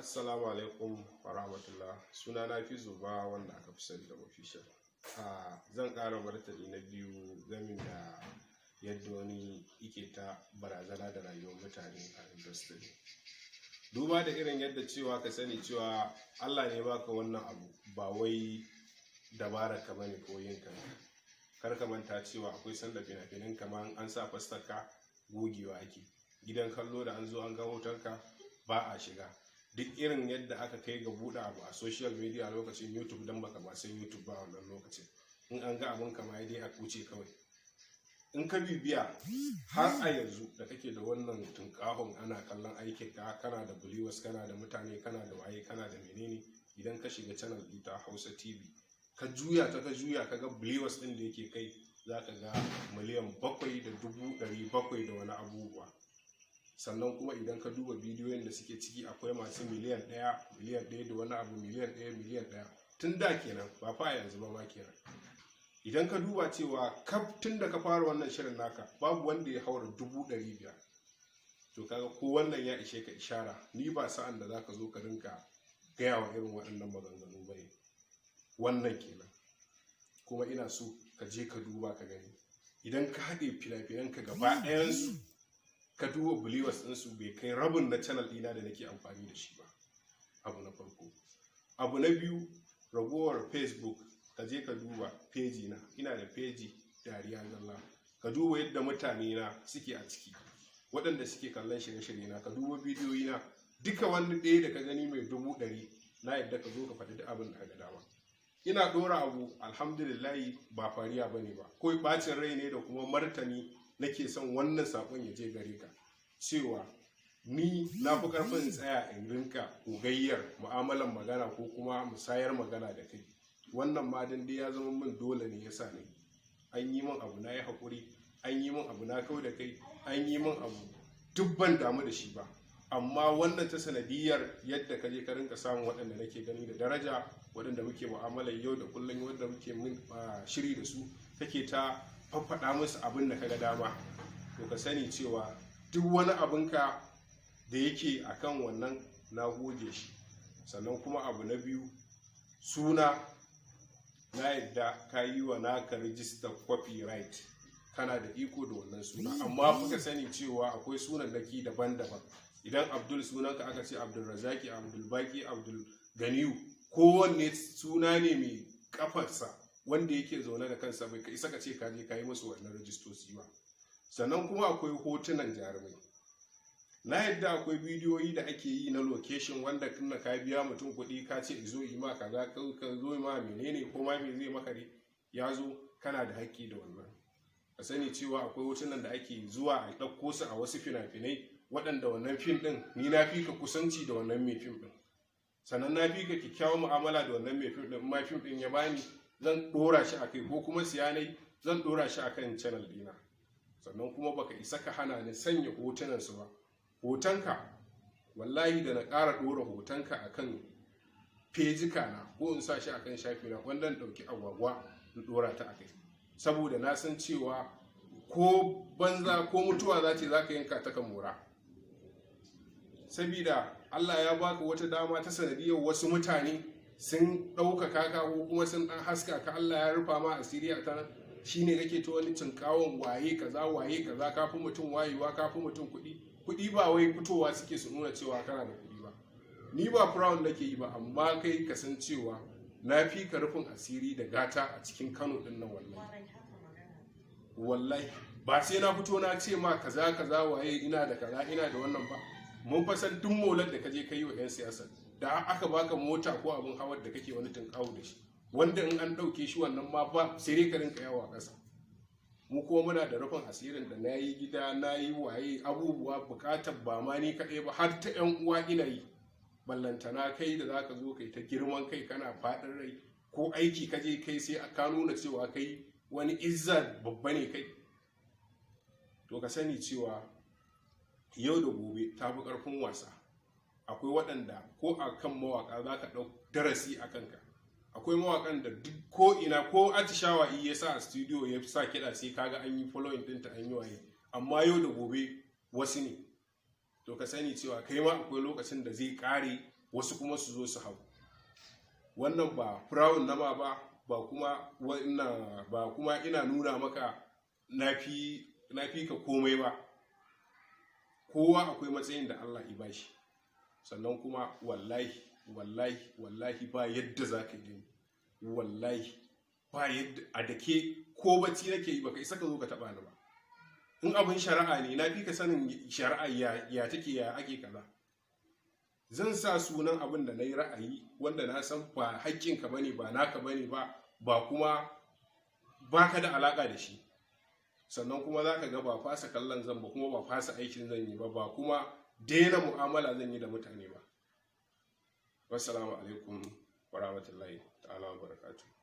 Assalamu alaikum wa rahmatullah. Suna na fi zuba wanda aka fi sani da official. Zan ƙara martani na biyu game da yadda wani yake ta barazana da rayuwar mutane a industry. Duba da irin yadda cewa ka sani cewa Allah ne baka wannan abu ba wai dabara ka bane ko yin ka. Kar ka manta cewa akwai sanda fina-finan kamar an sa fastarka gogewa ake. Gidan kallo da an zo an ga hotonka ba a shiga. Duk irin yadda aka kai ga buɗe abu a social media lokacin YouTube dan baka ba san YouTube ba wannan lokacin, in an ga abun kama dai a kuce kawai. In ka bibiya har a yanzu da kake da wannan tunkahon ana kallon aikin ka, kana da viewers, kana da mutane, kana da waye, kana da menene, idan ka shiga channel ita Hausa TV ka juya ka ga viewers din da yake kai, zaka ga miliyan 7,700 da wani abubuwa. Sannan kuma idan ka duba bidiyoyin da suke ciki akwai masu miliyan 1 da wani abu, miliyan 1 tun da kenan, ba fa yanzu ba ma kenan. Idan ka duba cewa tun da ka fara wannan shirin naka babu wanda ya haura 500,000, to kaga ko wannan ya ishe ka ishara ni ba sa'an da zaka zo ka rinka gaya wa irin waɗannan maganganu bane. Wannan kenan. Kuma ina so ka je ka duba ka gani, idan ka haɗe fina-finanka gaba ɗayansu ka duba viewers ɗinsu bai kai rabin na channel ɗina da nake amfani da shi ba. Abu na farko. Abu na biyu, ragowar Facebook, ka je ka duba page na, ina da page Dariya Zalla. Ka duba yadda mutane na suke a ciki, waɗanda suke kallon shirye-shirye na, ka duba bidiyoyi na, duka wani ɗaya da ka gani mai 100,000 na yadda ka zo ka faɗi duk abin da ka ga dama. Ina ɗora abu alhamdulillahi ba fariya bane ba, ko ɓacin rai ne da kuma martani nake son wannan sakon ya je gare ka, cewa ni na fi karfin tsaya in rinka gogayyar mu'amalan magana ko kuma musayar magana da kai. Wannan ma dan dai ya zama min dole ne yasa ne. An yi min abu na yi haƙuri, an yi min abu na kau da kai, an yi min abu duk ban damu da shi ba. Amma wannan ta sanadiyar yadda ka je ka rinka samun waɗanda nake gani da daraja, waɗanda muke mu'amalar yau da kullum, wanda muke shiri da su, kake ta faɗa musu abin da kaga dama, to ka sani cewa duk wani abinka da yake akan wannan na goge shi. Sannan kuma abu na biyu, suna na yadda ka yi wa naka register copyright, kana da iko da wannan suna, amma kuka sani cewa akwai sunannaki daban-daban. Idan Abdul sunanka aka ce Abdul Razaki, Abdul Baki, Abdul Ganiyu, kowanne suna ne mai kafarsa wanda yake zaune da kansa, bai ka isa ka ce ka je ka yi musu wannan rajistoci ba. Sannan kuma akwai hotunan jarumai. Na yadda akwai bidiyoyi da ake yi na location wanda kana ka biya mutum kuɗi ka ce zo yi ma kaza, ka zo ma menene ko ma me zai maka ne, ya zo kana da haƙƙi da wannan. Ka sani cewa akwai hotunan da ake zuwa a ɗauko su a wasu fina-finai, waɗanda wannan fim ɗin ni na fi ka kusanci da wannan mai fim ɗin. Sannan na fi ka kyakkyawan mu'amala da wannan mai fim ɗin, ma fim ɗin ya bani zan ɗora shi a kai, ko kuma siyanai zan ɗora shi a kan channel ɗina. Sannan kuma baka isa ka hana ni sanya hotunansu ba. Hotonka wallahi da na ƙara ɗora hotonka a kan fejika na ko in sa shi a kan shafi na, wanda ɗauki agwagwa in ɗora ta a kai, saboda na san cewa ko banza ko mutuwa za ce za ka yanka ta kan mura. Sabida Allah ya baka wata dama ta sanadiyar wasu mutane sun ɗaukaka ka ko kuma sun ɗan haska ka, Allah ya rufa ma asiri a ta shi ne kake ta wani cinkawon waye kaza, ka fi mutum wayewa, ka fi mutum kuɗi ba wai fitowa suke su nuna cewa kana da kuɗi ba. Ni ba proud nake yi ba, amma kai ka san cewa na fi ka rufin asiri da gata a cikin Kano ɗin nan wallahi ba sai na fito na ce ma kaza waye ina da kaza ina da wannan ba. Mun fa san duk molar da kaje kai wa 'yan siyasa da aka baka mota ko abin hawar da kake wani tunkawo da shi, wanda in an ɗauke shi wannan ma ba sai dai ka rinka yawa ƙasa. Mu kuma muna da rufin asirin da na yi gida, na yi waye abubuwa, buƙatar ba ma ni kaɗai ba har ta 'yan uwa ina yi. Ballantana kai da za ka zo kai ta girman kai kana faɗin rai, ko aiki ka je kai sai ka nuna cewa kai wani izzar babba ne kai. To ka sani cewa yau da gobe ta fi ƙarfin wasa. Akwai waɗanda ko a kan mawaƙa za ka ɗau darasi a kanka. Akwai mawaƙan da duk ko ina ko atishawa ya sa a studio ya sa kiɗa sai kaga an yi following ɗinta an yi waye, amma yau da gobe wasu ne. To ka sani cewa kai ma akwai lokacin da zai ƙare wasu kuma su zo su hau. Wannan ba firawun nama ba kuma ina nuna maka na fi ka komai ba. Kowa akwai matsayin da Allah ya bashi, sannan kuma wallahi ba yadda za ka yi, wallahi ba yadda a dake ko bacci nake yi baka isa ka zo ka taba ni ba. In abin shari'a ne, na fi ka sanin shari'a ya take, ya ake kaza. Zan sa sunan abin da na yi ra'ayi wanda na san ba haƙƙinka bane, ba naka bane ba kuma baka da alaka da shi, sannan kuma za ka ga ba fasa kallon zan ba, kuma ba fasa aikin zan yi ba kuma daina mu'amala zan yi da mutane ba. Wassalamu alaikum wa rahmatullahi ta'ala wa barakatuh.